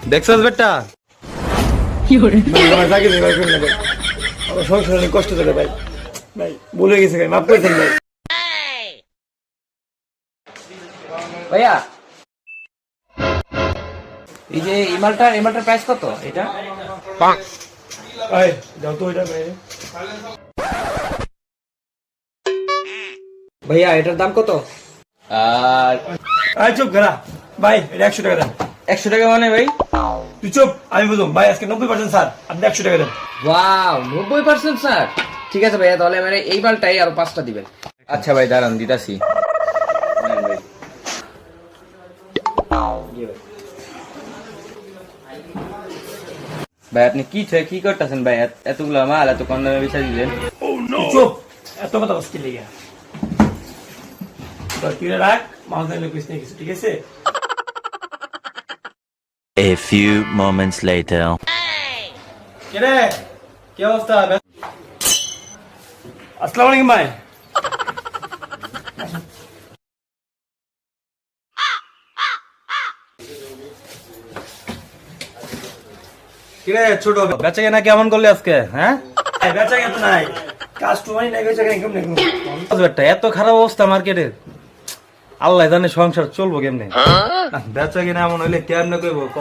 দেখছস বেটা আমার চাকরি নেই ভাই, করুন না ভাই। আমার সংসার অনেক কষ্ট চলে ভাই। ভাই ভুলে গেছে ভাই, মাফ করে দেন ভাই। ভাইয়া এই যে ইমালটার প্রাইস কত এটা? ভাই যাও তো ওইটা ভাই। ভাইয়া এটার দাম কত? আর আয় চুপ গেলা ভাই, এটা 100 টাকা দেন। 100 টাকা মানে ভাই? তুই চুপ, আমি বুঝুম ভাই। আজকে 90% স্যার, আপনি 100 টাকা দেন। Wow 90% sir. ঠিক আছে ভাইয়া, তাহলে মানে এই মালটাই আরো 5টা দিবেন। আচ্ছা ভাই দাঁড়ান দিতাছি। নেন ভাই। ভাই আপনি কি করতেছেন ভাই? এতগুলো মাল এত কম দামে বেচা দিলেন? তুই চুপ, এত কথা বসকি লেগে তোর কিনে রাখ, মাল দিলে কিছু নেই কিছু, ঠিক আছে? A few moments later. কেরে কি অবস্থা? আসসালামু আলাইকুম ভাই। কিরে ছোট বেচা কেনা কেমন করলি আজকে? হ্যাঁ এই বেচা কেন নাই, কাস্টমারই নাই, বেচা কেন কেমনে বেটা, এত খারাপ অবস্থা মার্কেটের, আল্লাহ জানে সংসার চলবো কেমনে। বেচা কিনা এমন হইলে কেমনে কইব ক?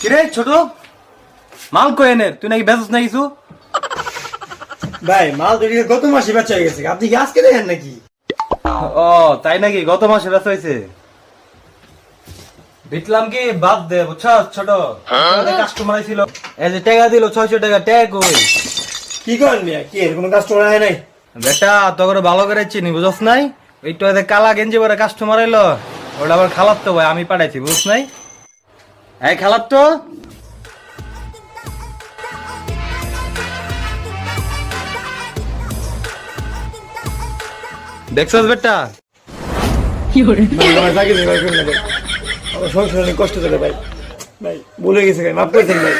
কিরে ছোট মাল কই এনে? তুই নাকি বেচস না কিছু? ভাই? মাল তো গত মাসে বেচা হয়ে গেছে, আপনি কি আজকে দেখেন নাকি? ও তাই নাকি? গত মাসে বেচা হয়েছে? দেখলাম কি বাদ দে বুঝছস ছোট, কাস্টমার ছিল এই যে টাকা দিল 600 টাকা, ট্যাগ কই? কি করেন মিয়া, কি এর কোনো কাস্টমার হয় নাই? বেটা তোকে ভালো করে চিনি বুঝছ নাই? ওইটা কালা গেঞ্জি পরে কাস্টমার এলো, ওটা আবার খালাত তো ভাই আমি পাঠাইছি, বুঝছ নাই? হ্যাঁ খালাত তো। দেখছস বেটা? ভাই, আমার চাকরি নেই ভাই, করুন না ভাই। আমার সংসার অনেক কষ্ট চলে ভাই। ভাই ভুলে গেছে ভাই, মাফ করে দেন ভাই।